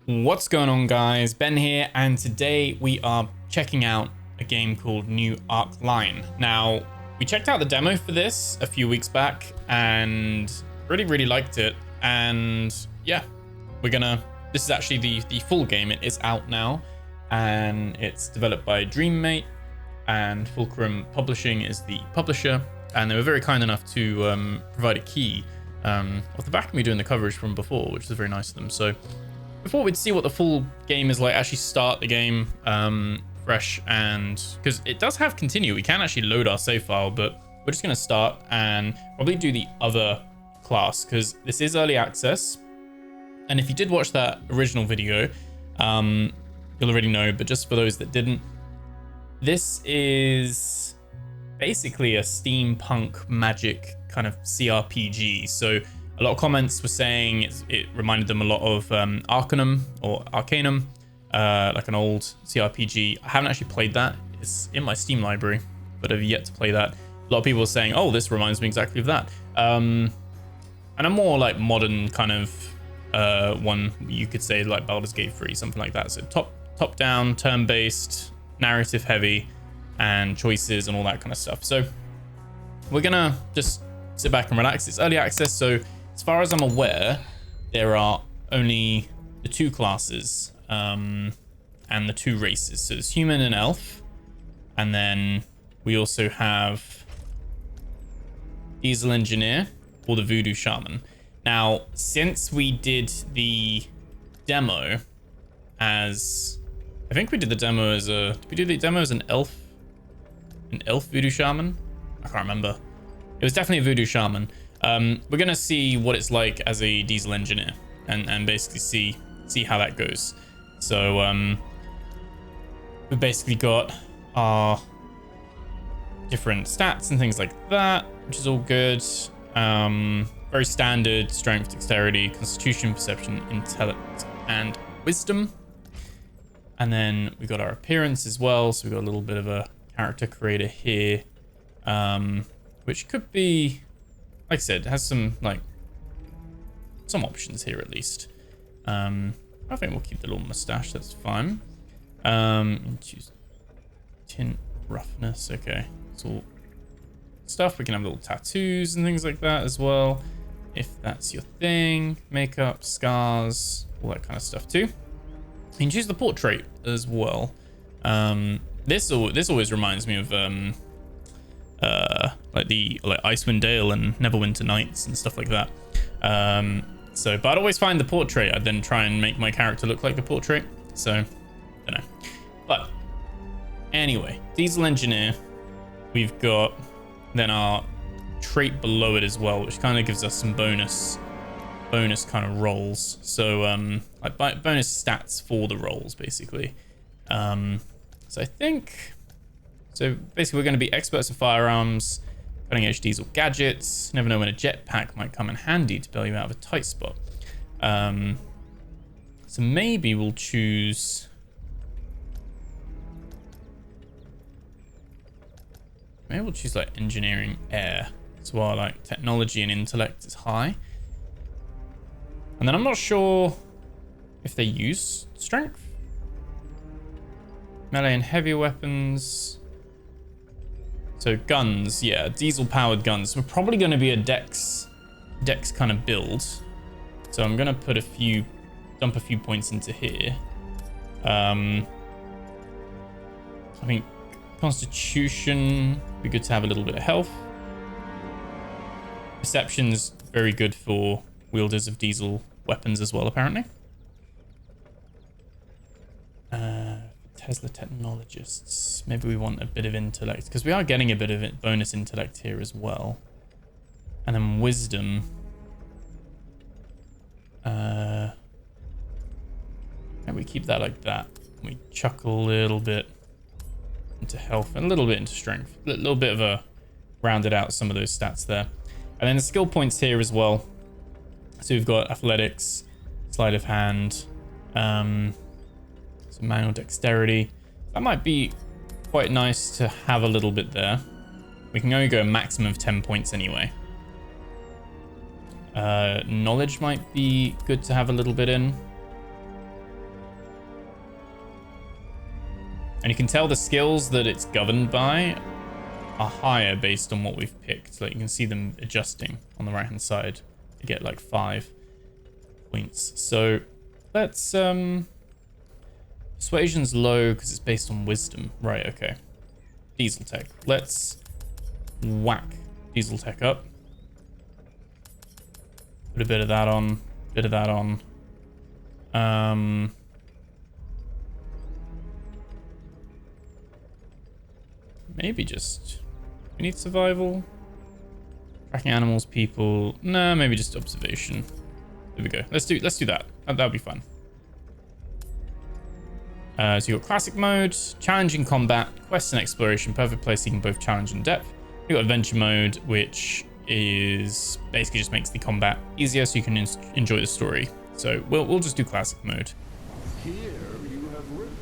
What's going on, guys? Ben here, and today we are checking out a game called New Arcane. Now, we checked out the demo for this a few weeks back and really liked it. And yeah, this is actually the full game. It is out now, and it's developed by Dreamate, and Fulqrum Publishing is the publisher. And they were very kind enough to provide a key off the back of me doing the coverage from before, which was very nice of them. So before we'd see what the full game is like, actually start the game fresh, and because it does have continue, we can actually load our save file, but we're just going to start and probably do the other class because this is early access. And if you did watch that original video, you'll already know, but just for those that didn't, this is basically a steampunk magic kind of CRPG. So a lot of comments were saying it reminded them a lot of Arcanum or Arcanum, like an old CRPG. I haven't actually played that. It's in my Steam library, but I've yet to play that. A lot of people are saying, oh, this reminds me exactly of that. And a more like modern kind of one, you could say like Baldur's Gate 3, something like that. So top down, turn-based, narrative heavy, and choices and all that kind of stuff. So we're gonna just sit back and relax. It's early access, so as far as I'm aware, there are only the two classes and the two races. So there's human and elf. And then we also have diesel engineer or the voodoo shaman. Now, since we did the demo as... I think we did the demo as a... Did we do the demo as an elf? An elf voodoo shaman? I can't remember. It was definitely a voodoo shaman. We're gonna see what it's like as a diesel engineer and basically see how that goes. So we've basically got our different stats and things like that, which is all good. Very standard: strength, dexterity, constitution, perception, intellect, and wisdom. And then we got our appearance as well. So we got a little bit of a character creator here, which could be, like I said, has some options here at least. I think we'll keep the little mustache. That's fine. Choose tint, roughness. Okay, it's all stuff. We can have little tattoos and things like that as well, if that's your thing. Makeup, scars, all that kind of stuff too. You can choose the portrait as well. This always reminds me of like Icewind Dale and Neverwinter Nights and stuff like that. But I'd always find the portrait. I'd then try and make my character look like the portrait. So, I don't know. But anyway, diesel engineer. We've got then our trait below it as well, which kind of gives us some bonus kind of rolls. So like bonus stats for the rolls, basically. So I think, so basically we're going to be experts of firearms, cutting edge diesel gadgets, never know when a jetpack might come in handy to bail you out of a tight spot. So maybe we'll choose, like engineering air as well, like technology and intellect is high. And then I'm not sure if they use strength. Melee and heavy weapons. So guns, yeah, diesel powered guns. We're probably going to be a dex kind of build. So I'm going to put dump a few points into here. I think constitution would be good to have a little bit of health. Perception's very good for wielders of diesel weapons as well, apparently. Tesla technologists. Maybe we want a bit of intellect because we are getting a bit of bonus intellect here as well. And then wisdom. Maybe we keep that like that. We chuck a little bit into health and a little bit into strength. A little bit of a rounded out some of those stats there. And then the skill points here as well. So we've got athletics, sleight of hand, so manual dexterity. That might be quite nice to have a little bit there. We can only go a maximum of 10 points anyway. Knowledge might be good to have a little bit in. And you can tell the skills that it's governed by are higher based on what we've picked. Like you can see them adjusting on the right hand side to get like 5 points. So let's persuasion's low because it's based on wisdom. Right, okay. Diesel tech. Let's whack diesel tech up. Put a bit of that on. Bit of that on. Maybe just we need survival. Tracking animals, people. No, maybe just observation. There we go. Let's do that. That'll be fun. So you got classic mode, challenging combat, quest and exploration, perfect place seeking both challenge and depth. You got adventure mode, which is basically just makes the combat easier so you can enjoy the story. So we'll just do classic mode. Here you have written,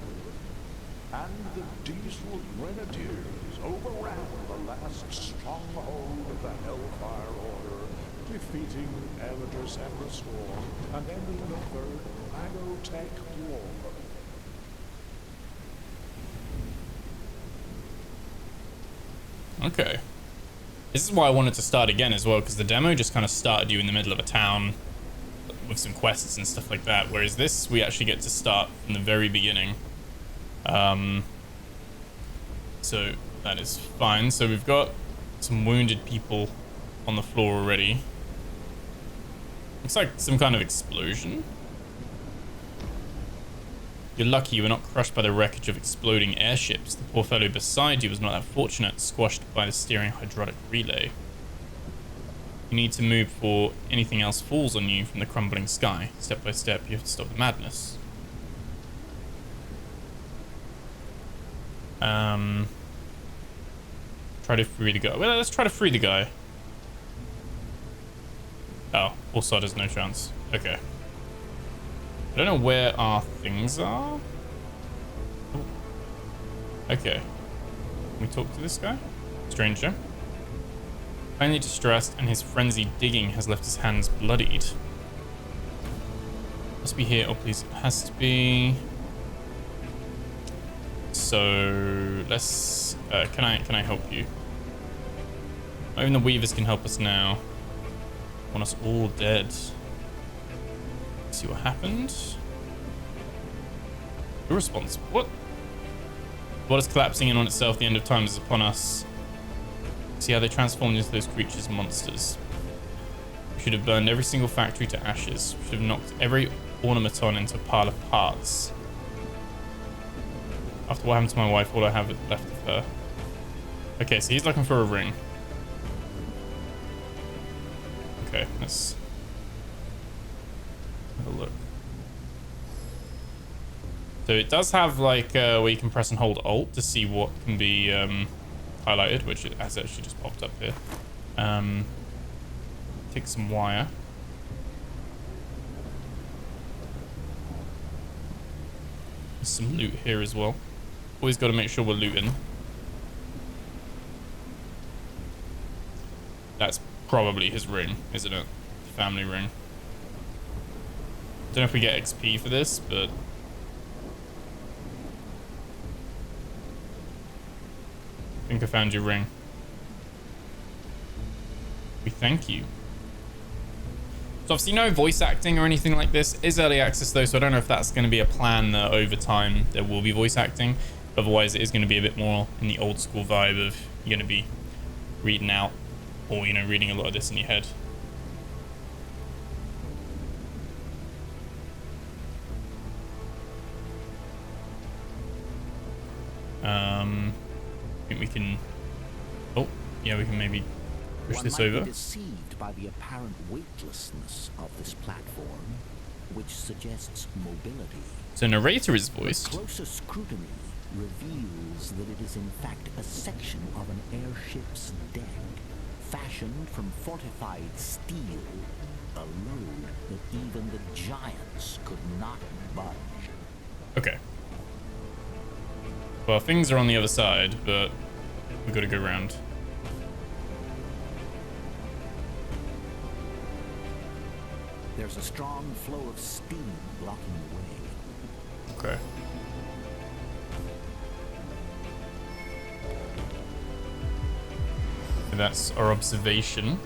and the diesel grenadiers overran the last stronghold of the Hellfire Order, defeating Elders and Restore, and ending the third Magotech War. Okay. This is why I wanted to start again as well, because the demo just kind of started you in the middle of a town with some quests and stuff like that, whereas this, we actually get to start from the very beginning. So that is fine. So we've got some wounded people on the floor already. Looks like some kind of explosion. You're lucky you were not crushed by the wreckage of exploding airships. The poor fellow beside you was not that fortunate, squashed by the steering hydraulic relay. You need to move before anything else falls on you from the crumbling sky. Step by step, you have to stop the madness. Try to free the guy. Well, let's try to free the guy. Oh, also there's no chance. Okay. I don't know where our things are. Oh. Okay. Can we talk to this guy? Stranger. Plainly distressed, and his frenzied digging has left his hands bloodied. Must be here. Oh, please. It has to be. So let's. Can I help you? Not even the weavers can help us now. Want us all dead. Let's see what happened. Your response. What? What is collapsing in on itself? The end of time is upon us. See how they transformed into those creatures and monsters. We should have burned every single factory to ashes. We should have knocked every automaton into a pile of parts. After what happened to my wife, all I have left of her. Okay, so he's looking for a ring. Okay, let's have a look. So it does have like where you can press and hold Alt to see what can be highlighted, which it has actually just popped up here. Take some wire. There's some loot here as well. Always got to make sure we're looting. That's probably his ring, isn't it? Family ring. Don't know if we get XP for this, but I think I found your ring. We thank you. So obviously no voice acting or anything like this. It is early access though, so I don't know if that's going to be a plan that over time there will be voice acting. Otherwise it is going to be a bit more in the old school vibe of you're going to be reading out or, you know, reading a lot of this in your head. I think we can. Oh, yeah, we can maybe push this over. One might be deceived by the apparent weightlessness of this platform, which suggests mobility. So narrator is voiced. Closer scrutiny reveals that it is in fact a section of an airship's deck, fashioned from fortified steel, a load that even the giants could not budge. Okay. Well, things are on the other side, but we've got to go around. There's a strong flow of steam blocking the way. Okay. that's our observation.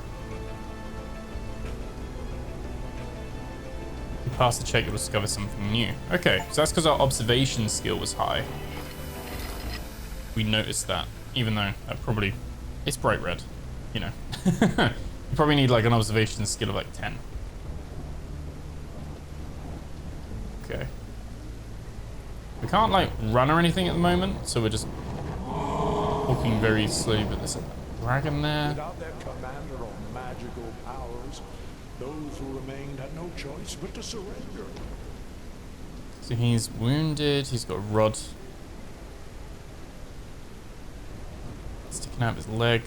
If you pass the check, you'll discover something new. Okay, so that's because our observation skill was high. We noticed that, even though that probably... It's bright red, you know. You probably need like an observation skill of like 10. Okay. We can't like run or anything at the moment, so we're just walking very slowly. But there's a dragon there. Without their commander or magical powers, those who remained had no choice but to surrender. So he's wounded. He's got a rod sticking out of his leg.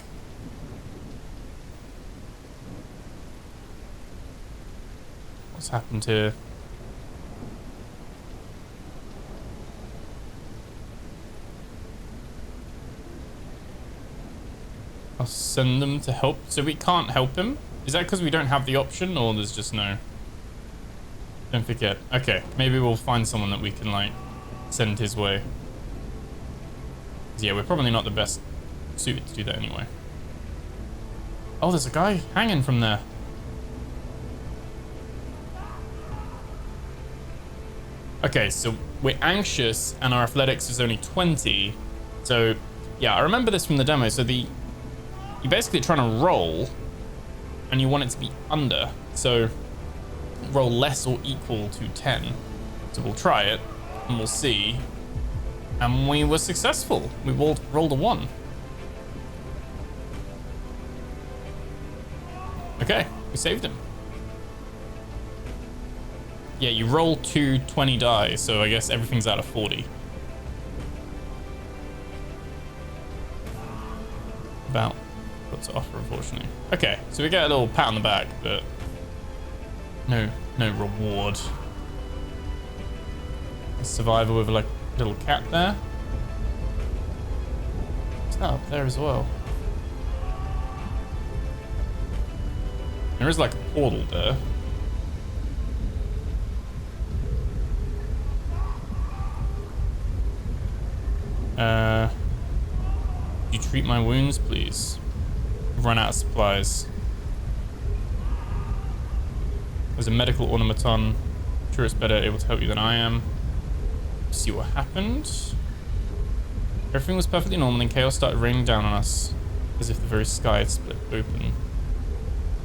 What's happened here? I'll send them to help. So we can't help him? Is that because we don't have the option, or there's just no... Don't forget. Okay, maybe we'll find someone that we can, like, send his way. Yeah, we're probably not the best suited to do that anyway. Oh, there's a guy hanging from there. Okay, so we're anxious and our athletics is only 20. So, yeah, I remember this from the demo. So you're basically trying to roll and you want it to be under. So roll less or equal to 10. So we'll try it and we'll see. And we were successful. We rolled a 1. Okay, we saved him. Yeah, you roll 2 20 die, so I guess everything's out of 40. About what to offer, unfortunately. Okay, so we get a little pat on the back, but no reward. A survivor with like a little cat there. What's that up there as well? There is like a portal there. You treat my wounds, please. I've run out of supplies. There's a medical automaton. I'm sure it's better able to help you than I am. See what happened. Everything was perfectly normal, and chaos started raining down on us, as if the very sky had split open.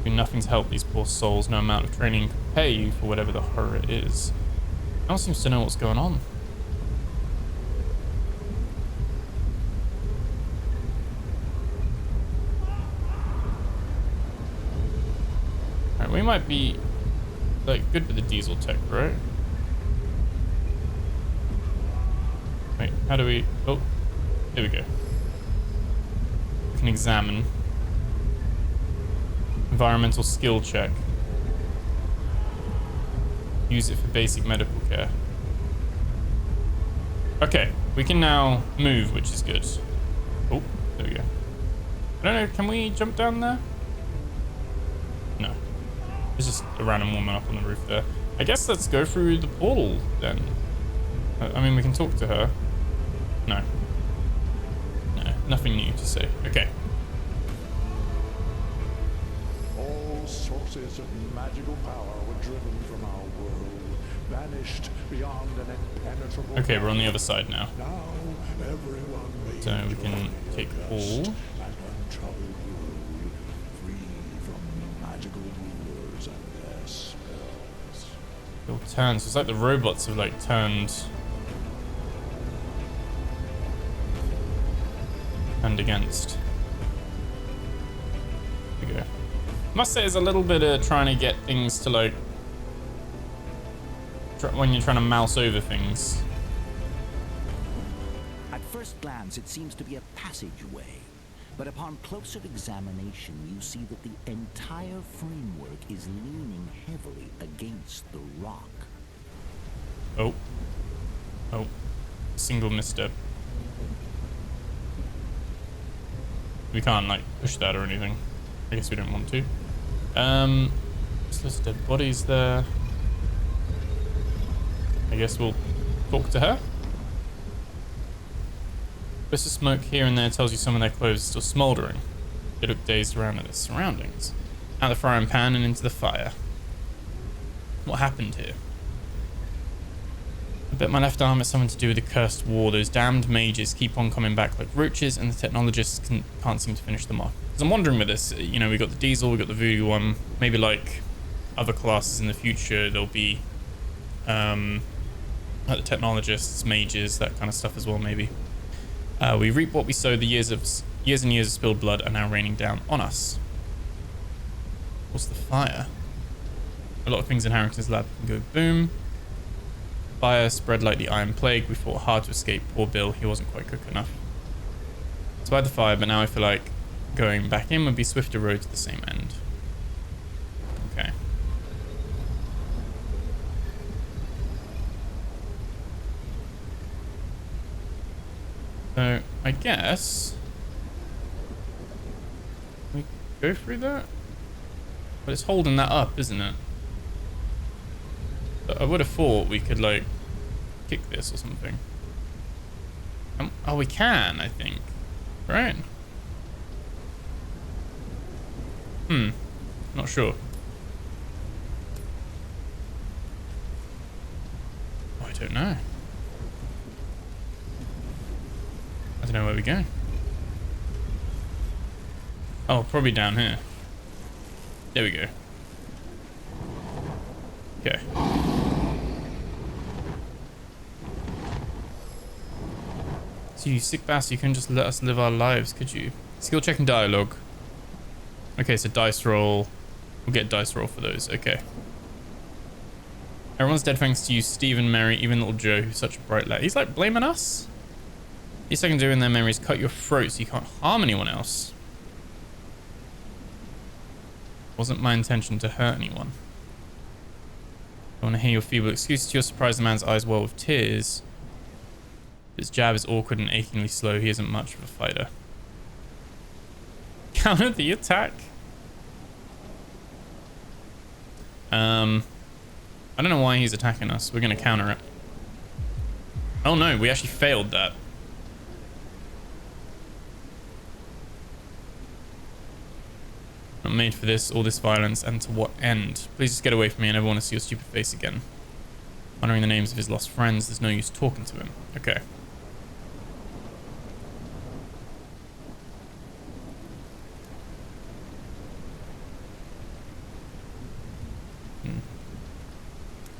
Doing nothing to help these poor souls. No amount of training can pay you for whatever the horror is. No one seems to know what's going on. We might be like good with the diesel tech, right? Wait, how do we... Oh, here we go. We can examine. Environmental skill check. Use it for basic medical care. Okay, we can now move, which is good. Oh, there we go. I don't know, can we jump down there? No. There's just a random woman up on the roof there. I guess let's go through the portal then. I mean, we can talk to her. No. No, nothing new to say. Okay. All sources of magical power were driven from our world, banished beyond an impenetrable... Okay, we're on the other side now. Now everyone may So we can take all. and untroubled rule, free from magical rulers and their spells. It'll turn. So it's like the robots have like turned against. There we go. Must say it's a little bit of trying to get things to like when you're trying to mouse over things. At first glance, it seems to be a passageway, but upon closer examination, you see that the entire framework is leaning heavily against the rock. Oh. Single misstep. We can't like push that or anything. I guess we don't want to. There's dead bodies there. I guess we'll talk to her. Bits of smoke here and there tells you some of their clothes are still smoldering. They look dazed around at their surroundings. Out the frying pan and into the fire. What happened here? I bet my left arm has something to do with the cursed war. Those damned mages keep on coming back like roaches, and the technologists can't seem to finish them off. Because I'm wondering with this, you know, we got the diesel, we got the voodoo one. Maybe like other classes in the future, there'll be like the technologists, mages, that kind of stuff as well. Maybe we reap what we sow. The years and years of spilled blood are now raining down on us. What's the fire? A lot of things in Harrington's lab can go boom. Fire spread like the Iron Plague. We fought hard to escape. Poor Bill, he wasn't quite quick enough. It's by the fire, but now I feel like going back in would be swifter road to the same end. Okay. So, I guess we go through that? But it's holding that up, isn't it? But I would have thought we could, like, kick this or something. Oh, we can, I think. Right? Not sure. Oh, I don't know. I don't know where we go. Oh, probably down here. There we go. Okay. So you sick bastard, you couldn't just let us live our lives, could you? Skill check and dialogue. Okay, so dice roll. We'll get dice roll for those. Okay. Everyone's dead thanks to you, Stephen, Mary, even little Joe, who's such a bright lad. He's like blaming us? Least I can do in their memories, cut your throat so you can't harm anyone else. Wasn't my intention to hurt anyone. I want to hear your feeble excuses. To your surprise, the man's eyes well with tears. His jab is awkward and achingly slow. He isn't much of a fighter. Counter the attack. I don't know why he's attacking us. We're going to counter it. Oh no, we actually failed that. Not made for this, all this violence, and to what end? Please just get away from me. I never want to see your stupid face again. Honoring the names of his lost friends, there's no use talking to him. Okay.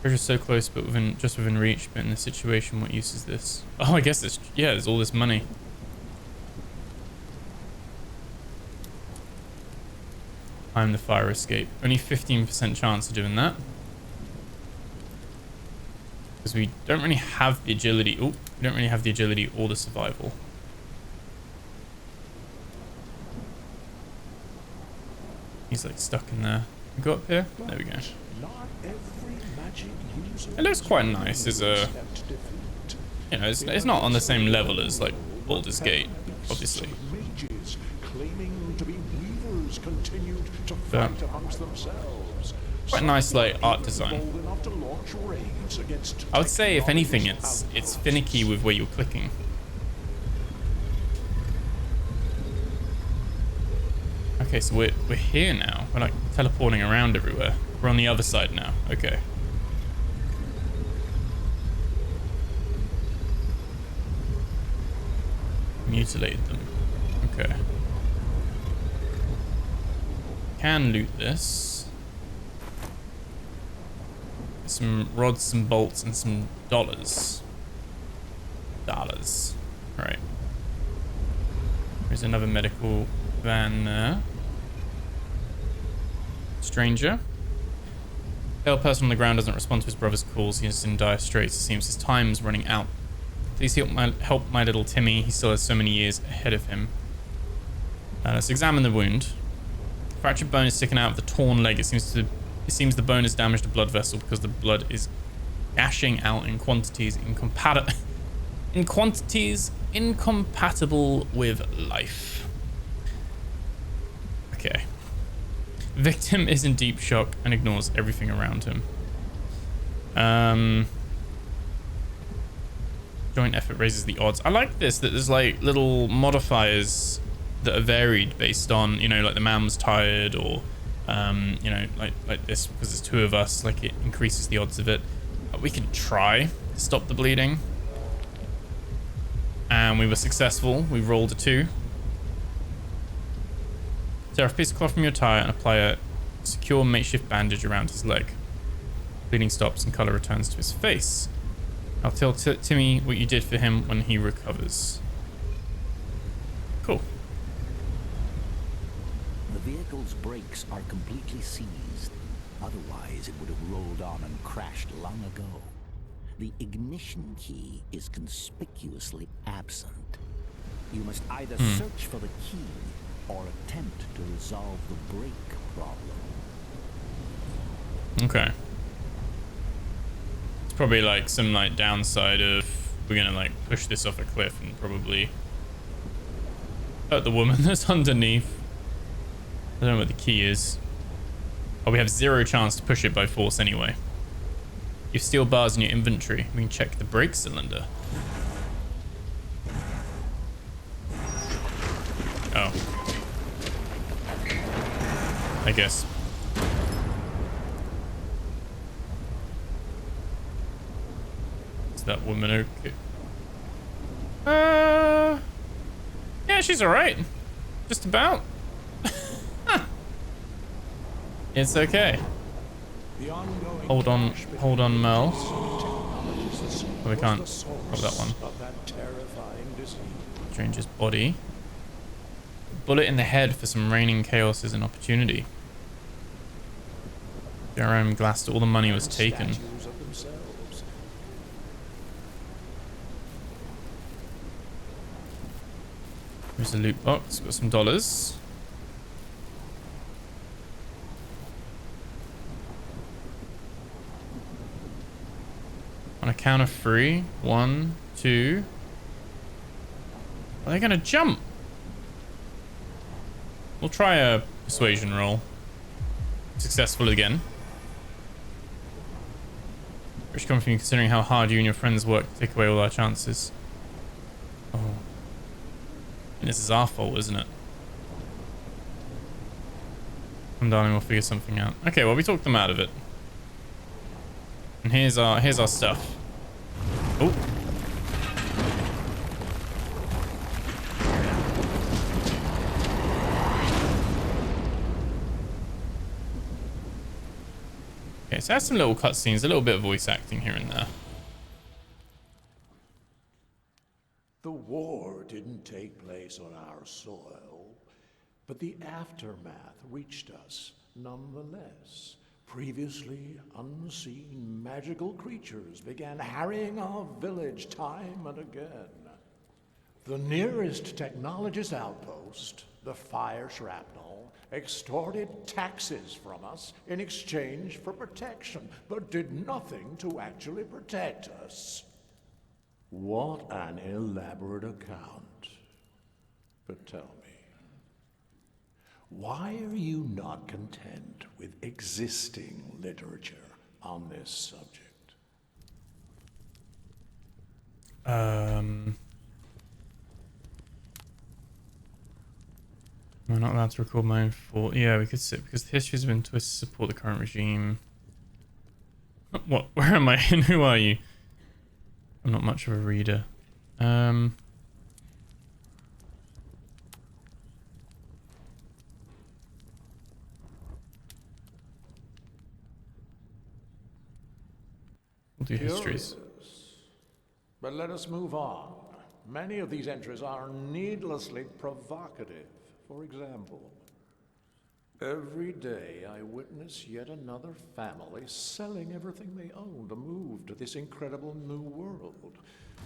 Pressure's so close, but just within reach. But in this situation, what use is this? Oh, I guess it's, yeah, there's all this money. I'm the fire escape. Only 15% chance of doing that. Because we don't really have the agility. Oh, we don't really have the agility or the survival. He's like stuck in there. We go up here? There we go. It looks quite nice as a... You know, it's not on the same level as like Baldur's Gate, obviously. But quite nice like art design. I would say if anything it's finicky with where you're clicking. Okay, so we're here now. We're like teleporting around everywhere. We're on the other side now. Okay. Mutilated them. Okay. Can loot this. Some rods, some bolts, and some dollars. Right. There's another medical van there. Stranger. Pale person on the ground doesn't respond to his brother's calls. He is in dire straits. It seems his time's running out. Please help my little Timmy. He still has so many years ahead of him. Let's examine the wound. Fractured bone is sticking out of the torn leg. It seems the bone has damaged a blood vessel because the blood is gashing out in quantities incompatible with life. Okay. Victim is in deep shock and ignores everything around him. Joint effort raises the odds. I like this, that there's like little modifiers that are varied based on, you know, like the man was tired, or you know, like this, because there's 2 of us, like it increases the odds of it. We can try to stop the bleeding, and we were successful. We rolled a 2. Tear off a piece of cloth from your tire and apply a secure makeshift bandage around his leg. Bleeding stops and color returns to his face. I'll tell Timmy what you did for him when he recovers. Cool. The vehicle's brakes are completely seized. Otherwise, it would have rolled on and crashed long ago. The ignition key is conspicuously absent. You must either search for the key or attempt to resolve the brake problem. Okay. It's probably like some like downside of we're gonna like push this off a cliff and probably hurt the woman that's underneath. I don't know what the key is. Oh, we have 0 chance to push it by force anyway. You have steel bars in your inventory. We can check the brake cylinder. Oh. I guess. Is that woman okay? Yeah, she's alright. Just about. It's okay. Hold on, Mel. Oh, we can't have that one. Stranger's body. Bullet in the head for some reigning chaos is an opportunity. Jerome glassed all the money was taken. Here's the loot box. Got some dollars. On a count of 3. 1, 2. Are they gonna jump? We'll try a persuasion roll. Successful again. Which comes from you considering how hard you and your friends work to take away all our chances. Oh. And this is our fault, isn't it? Come darling, we'll figure something out. Okay, well we talked them out of it. And here's our stuff. Oh. Okay, so that's some little cutscenes, a little bit of voice acting here and there. The war didn't take place on our soil, but the aftermath reached us nonetheless. Previously unseen magical creatures began harrying our village time and again. The nearest technologist outpost, the fire shrapnel, extorted taxes from us in exchange for protection, but did nothing to actually protect us. What an elaborate account. But tell me, why are you not content with existing literature on this subject? We're not allowed to record my own fault. Yeah, we could sit because the history has been twisted to support the current regime. What? Where am I and who are you? I'm not much of a reader. We'll do histories. But let us move on. Many of these entries are needlessly provocative. For example, every day I witness yet another family selling everything they own to move to this incredible new world.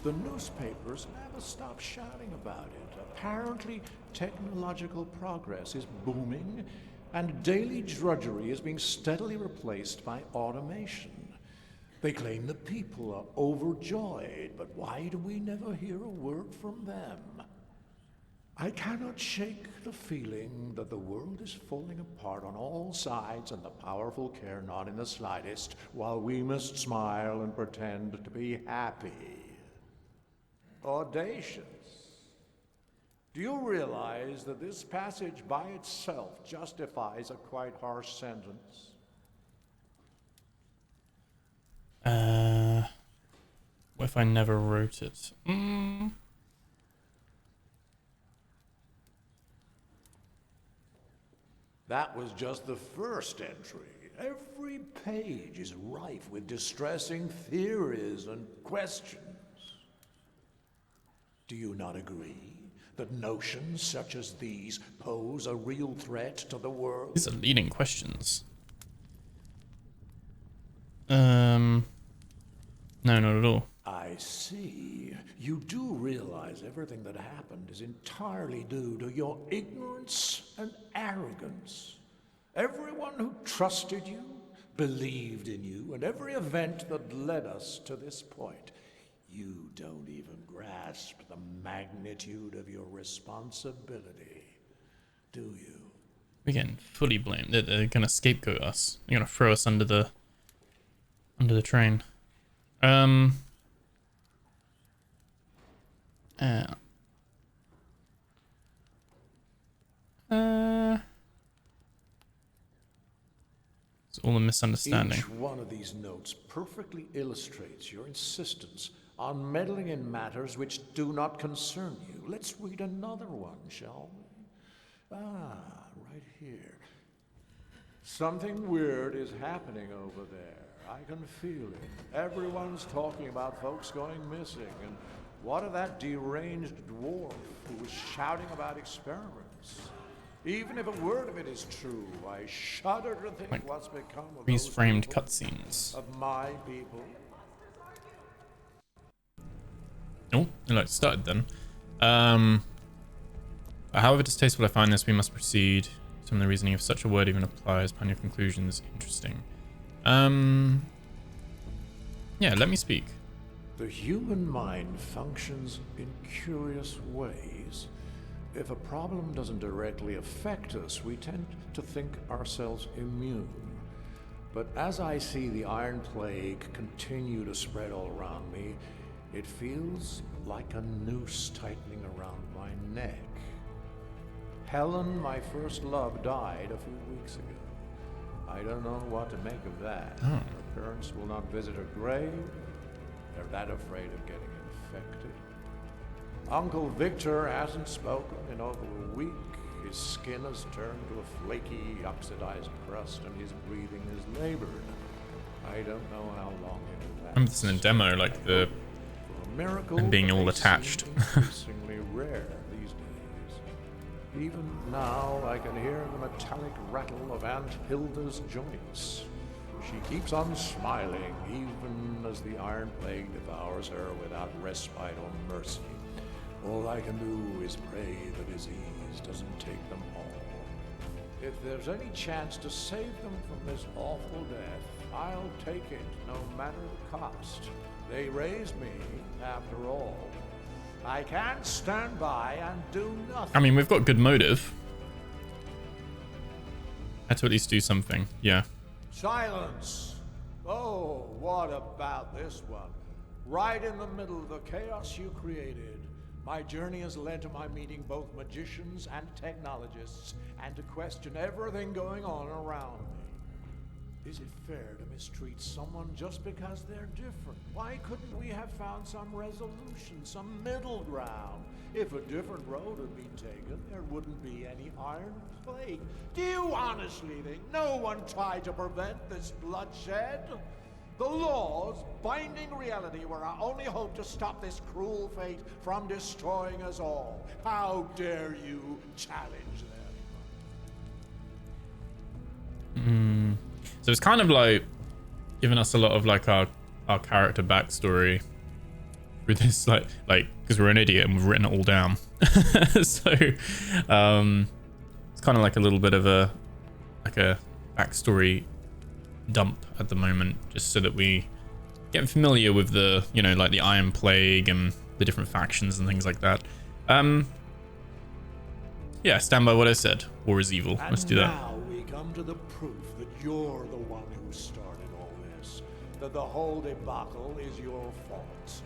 The newspapers never stop shouting about it. Apparently, technological progress is booming, and daily drudgery is being steadily replaced by automation. They claim the people are overjoyed, but why do we never hear a word from them? I cannot shake the feeling that the world is falling apart on all sides and the powerful care not in the slightest, while we must smile and pretend to be happy. Audacious. Do you realize that this passage by itself justifies a quite harsh sentence? What if I never wrote it? That was just the first entry. Every page is rife with distressing theories and questions. Do you not agree that notions such as these pose a real threat to the world? These are leading questions. No, not at all. I see. You do realize everything that happened is entirely due to your ignorance and arrogance. Everyone who trusted you, believed in you, and every event that led us to this point. You don't even grasp the magnitude of your responsibility, do you? We're getting fully blamed. They're gonna scapegoat us. They're gonna throw us under the train. It's all a misunderstanding. Each one of these notes perfectly illustrates your insistence on meddling in matters which do not concern you. Let's read another one, shall we? Right here. Something weird is happening over there. I can feel it. Everyone's talking about folks going missing, and what of that deranged dwarf who was shouting about experiments? Even if a word of it is true, I shudder to think what's become of These those framed people, cutscenes. of my people. Oh, it like started then. However distasteful I find this, we must proceed. Some of the reasoning of such a word even applies upon your conclusions. Interesting. Yeah, let me speak. The human mind functions in curious ways. If a problem doesn't directly affect us, we tend to think ourselves immune. But as I see the Iron Plague continue to spread all around me, it feels like a noose tightening around my neck. Helen, my first love, died a few weeks ago. I don't know what to make of that. Her parents will not visit her grave. They're that afraid of getting infected. Uncle Victor hasn't spoken in over a week. His skin has turned to a flaky, oxidized crust, and his breathing is labored. I don't know how long it'll last. I'm just in a demo, like the Miracle, and being all attached. increasingly rare these days. Even now, I can hear the metallic rattle of Aunt Hilda's joints. She keeps on smiling, even as the Iron Plague devours her without respite or mercy. All I can do is pray the disease doesn't take them all. If there's any chance to save them from this awful death, I'll take it, no matter the cost. They raised me, after all. I can't stand by and do nothing. I mean, we've got good motive. Had to at least do something, yeah. Silence! Oh, what about this one? Right in the middle of the chaos you created. My journey has led to my meeting both magicians and technologists, and to question everything going on around me. Is it fair to mistreat someone just because they're different? Why couldn't we have found some resolution, some middle ground? If a different road had been taken, there wouldn't be any Iron Plague. Do you honestly think no one tried to prevent this bloodshed? The laws binding reality were our only hope to stop this cruel fate from destroying us all. How dare you challenge them? So it's kind of like giving us a lot of like our character backstory through this, like because we're an idiot and we've written it all down. So it's kind of like a little bit of a backstory dump at the moment, just so that we get familiar with the, you know, like the Iron Plague and the different factions and things like that. Yeah, stand by what I said. War is evil. Let's do that. Now we come to the proof that you're the one who started all this, that the whole debacle is your fault.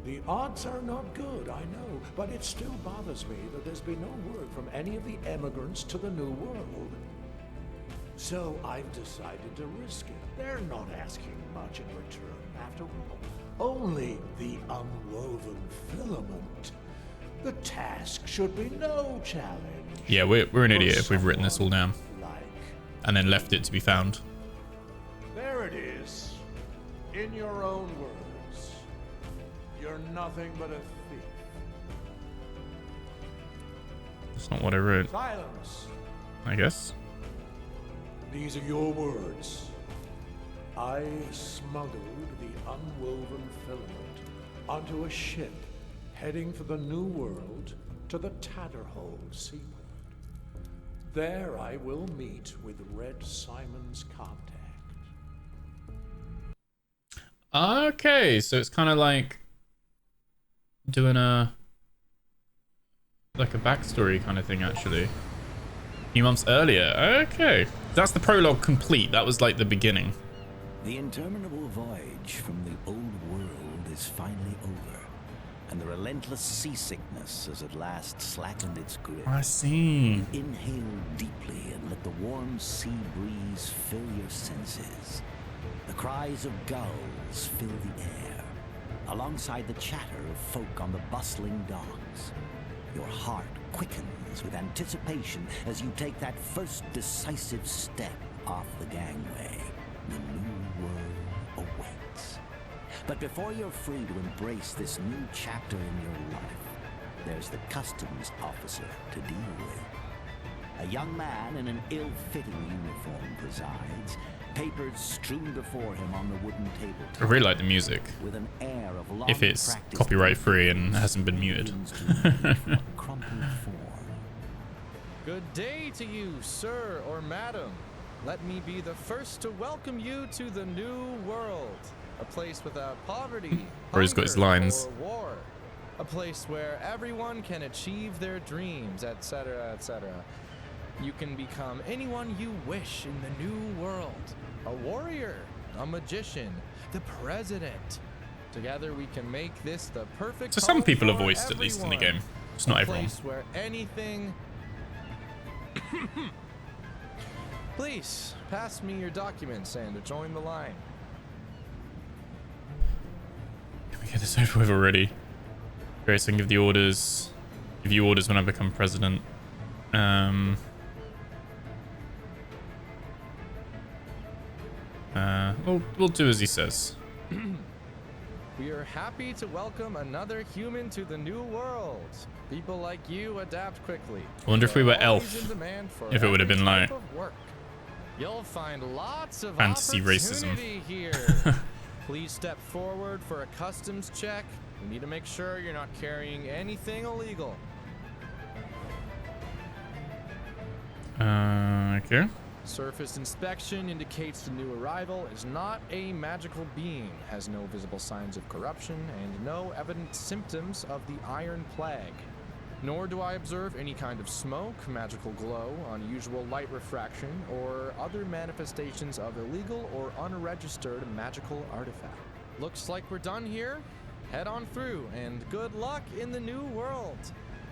The odds are not good, I know, but it still bothers me that there's been no word from any of the emigrants to the New World. So I've decided to risk it. They're not asking much in return, after all. Only the unwoven filament. The task should be no challenge. Yeah, we're an idiot if we've written this all down Like, and then left it to be found. there it is. In your own words. You're nothing but a thief. That's not what I wrote, Silence. I guess. These are your words. I smuggled the unwoven filament onto a ship heading for the New World to the Tatterhold seaport. There I will meet with Red Simon's contact. Okay, so it's kind of like doing a backstory kind of thing, actually. A few months earlier. Okay, that's the prologue complete. That was like the beginning. The interminable voyage from the old world is finally over, and the relentless seasickness has at last slackened its grip. I see. Inhale deeply and let the warm sea breeze fill your senses. The cries of gulls fill the air, alongside the chatter of folk on the bustling docks. Your heart quickens with anticipation as you take that first decisive step off the gangway. The new world awaits. But before you're free to embrace this new chapter in your life, there's the customs officer to deal with. A young man in an ill-fitting uniform presides, papers strewn before him on the wooden tabletop. I really like the music. With an air of long If it's practice, copyright free and hasn't been muted. begins to move from a crumpled form. Good day to you, sir or madam. Let me be the first to welcome you to the new world. A place without poverty, Or he's got his hunger, lines. or war. A place where everyone can achieve their dreams, etc., etc. You can become anyone you wish in the new world. A warrior, a magician, the president. Together we can make this the perfect So some home people are for voiced, at least in the everyone. game. It's not A everyone. place where anything... Please, pass me your documents and join the line. Can we get this over with already? Great, so I can give the orders. Give you orders when I become president. We'll do as he says. We are happy to welcome another human to the new world. People like you adapt quickly. I wonder if we were They're always elf, in demand for if it would have every been type like of work. You'll find lots of fantasy racism. opportunity here. Please step forward for a customs check. We need to make sure you're not carrying anything illegal. Okay. Surface inspection indicates the new arrival is not a magical being, has no visible signs of corruption, and no evident symptoms of the Iron Plague. Nor do I observe any kind of smoke, magical glow, unusual light refraction, or other manifestations of illegal or unregistered magical artifact. Looks like we're done here. Head on through, and good luck in the new world.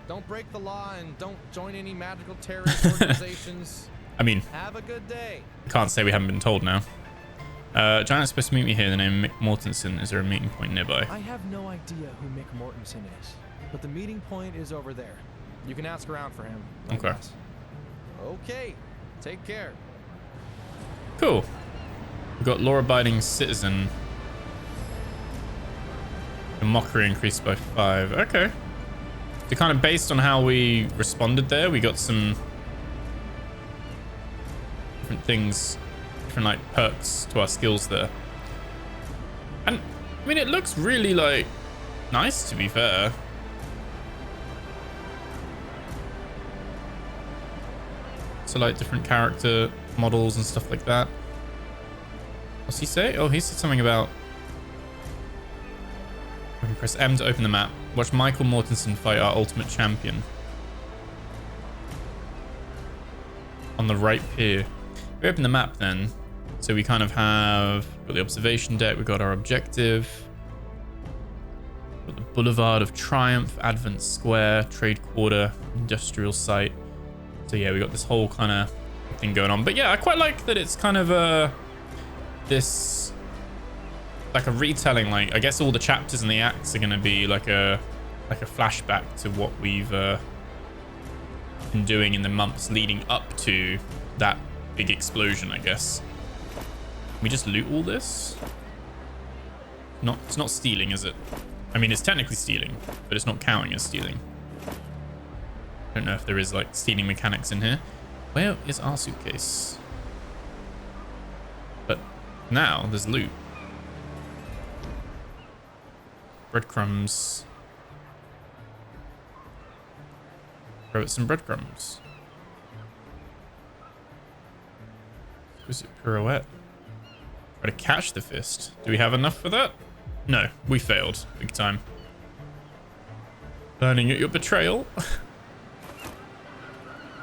Don't break the law and don't join any magical terrorist organizations. I mean, Have a good day. can't say we haven't been told now. Giant's supposed to meet me here. The name Mick Mortensen. Is there a meeting point nearby? I have no idea who Mick Mortensen is, but the meeting point is over there. You can ask around for him. I Okay. guess. Okay. Take care. Cool. We've got law-abiding citizen. The mockery increased by 5. Okay. So kind of based on how we responded there, we got some different things, different like perks to our skills there. And I mean, it looks really like nice, to be fair. So like different character models and stuff like that. What's he say? Oh, he said something about we can press M to open the map. Watch Michael Mortensen fight our ultimate champion. On the right pier. We open the map then. So we kind of have got the observation deck, we got our objective. Got the Boulevard of Triumph, Advent Square, Trade Quarter, Industrial Site. So yeah, we got this whole kind of thing going on. But yeah, I quite like that it's kind of this like a retelling. Like I guess all the chapters and the acts are going to be like a flashback to what we've been doing in the months leading up to that big explosion, I guess. Can we just loot all this? It's not stealing, is it? I mean, it's technically stealing, but it's not counting as stealing. I don't know if there is like stealing mechanics in here. Where is our suitcase? But now there's loot. Breadcrumbs. Throw it some breadcrumbs. Was it pirouette? Try to catch the fist. Do we have enough for that? No, we failed big time. Learning at your betrayal.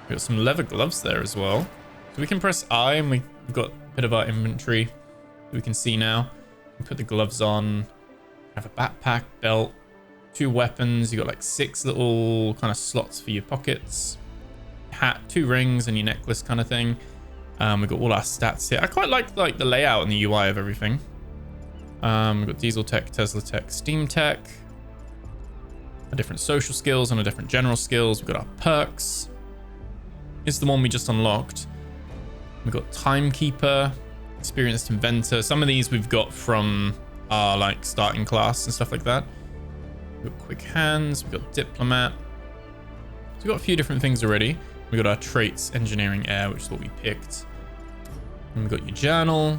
Got some leather gloves there as well. So we can press I and we've got a bit of our inventory we can see now. We put the gloves on. Have a backpack, belt, 2 weapons. You got like 6 little kind of slots for your pockets. Hat, 2 rings and your necklace kind of thing. We've got all our stats here. I quite like the layout and the UI of everything. We've got Diesel Tech, Tesla Tech, Steam Tech. Our different social skills and our different general skills. We've got our perks. This is the one we just unlocked. We've got Timekeeper, Experienced Inventor. Some of these we've got from our like starting class and stuff like that. We've got Quick Hands. We've got Diplomat. So we've got a few different things already. We've got our traits, Engineering Air, which is what we picked. And we've got your journal.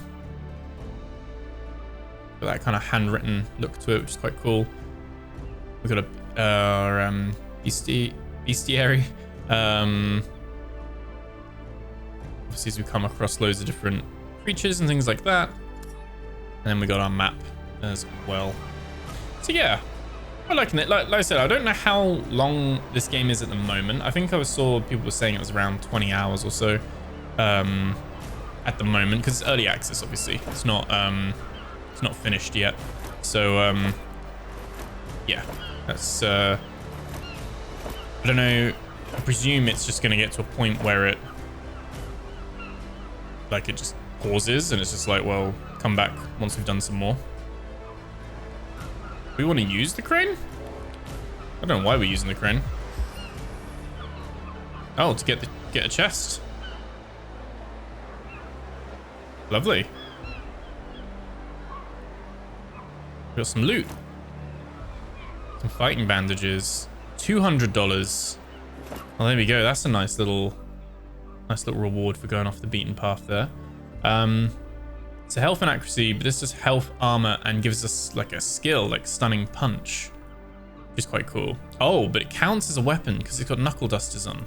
Got that kind of handwritten look to it, which is quite cool. We've got our bestiary. Obviously, as we come across loads of different creatures and things like that. And then we got our map as well. So yeah, I'm liking it. Like I said, I don't know how long this game is at the moment. I think I saw people were saying it was around 20 hours or so at the moment, because it's early access. Obviously, it's not finished yet. So yeah, that's I don't know. I presume it's just going to get to a point where it just pauses and it's just like, well, come back once we've done some more. We want to use the crane? I don't know why we're using the crane. Oh, to get a chest. Lovely. We got some loot. Some fighting bandages. $200. Well, there we go. That's a nice little reward for going off the beaten path there. It's a health and accuracy, but this is health, armor, and gives us like a skill, like stunning punch, which is quite cool. Oh, but it counts as a weapon because it's got knuckle dusters on.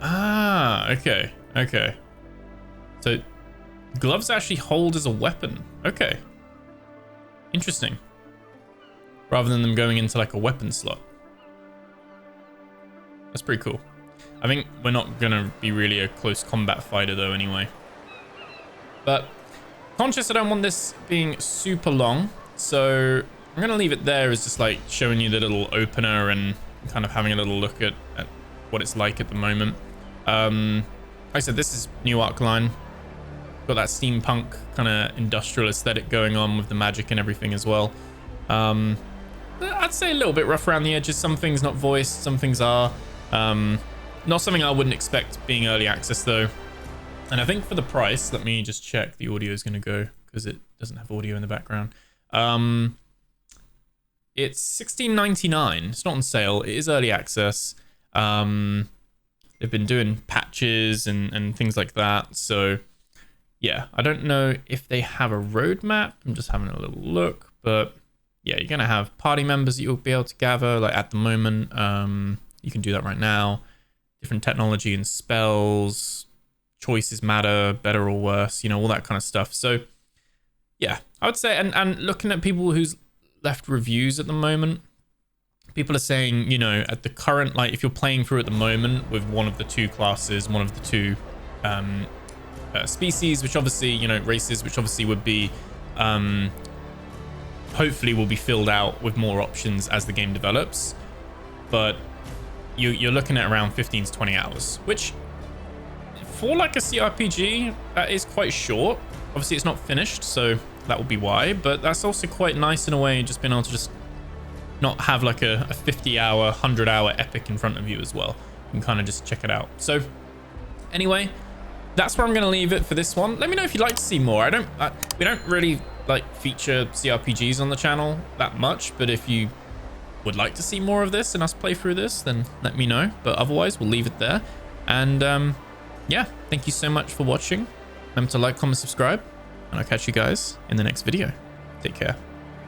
Ah, okay. So gloves actually hold as a weapon. Okay. Interesting. Rather than them going into like a weapon slot. That's pretty cool. I think we're not going to be really a close combat fighter though anyway. But conscious I don't want this being super long. So I'm going to leave it there as just like showing you the little opener and kind of having a little look at what it's like at the moment. Like I said, this is new Arcane. Got that steampunk kind of industrial aesthetic going on with the magic and everything as well. I'd say a little bit rough around the edges. Some things not voiced, some things are. Not something I wouldn't expect being early access though. And I think for the price, let me just check the audio is going to go because it doesn't have audio in the background. It's $16.99. It's not on sale. It is early access. They've been doing patches and things like that. So yeah, I don't know if they have a roadmap. I'm just having a little look, but yeah, you're going to have party members that you'll be able to gather. Like at the moment, you can do that right now. Different technology and spells, choices matter, better or worse, you know, all that kind of stuff. So yeah, I would say, and looking at people who's left reviews at the moment, people are saying, you know, at the current, like if you're playing through at the moment with one of the two classes, one of the two species, which obviously, you know, races, which obviously would be hopefully will be filled out with more options as the game develops. But you're looking at around 15 to 20 hours, which for like a CRPG, that is quite short. Obviously it's not finished, so that will be why, but that's also quite nice in a way, just being able to just not have like a 50-hour, 100-hour epic in front of you as well. You can kind of just check it out. So anyway, that's where I'm going to leave it for this one. Let me know if you'd like to see more. We don't really like feature CRPGs on the channel that much, but if you would like to see more of this and us play through this, then let me know. But otherwise, we'll leave it there. And yeah, thank you so much for watching. Remember to like, comment, subscribe, and I'll catch you guys in the next video. Take care.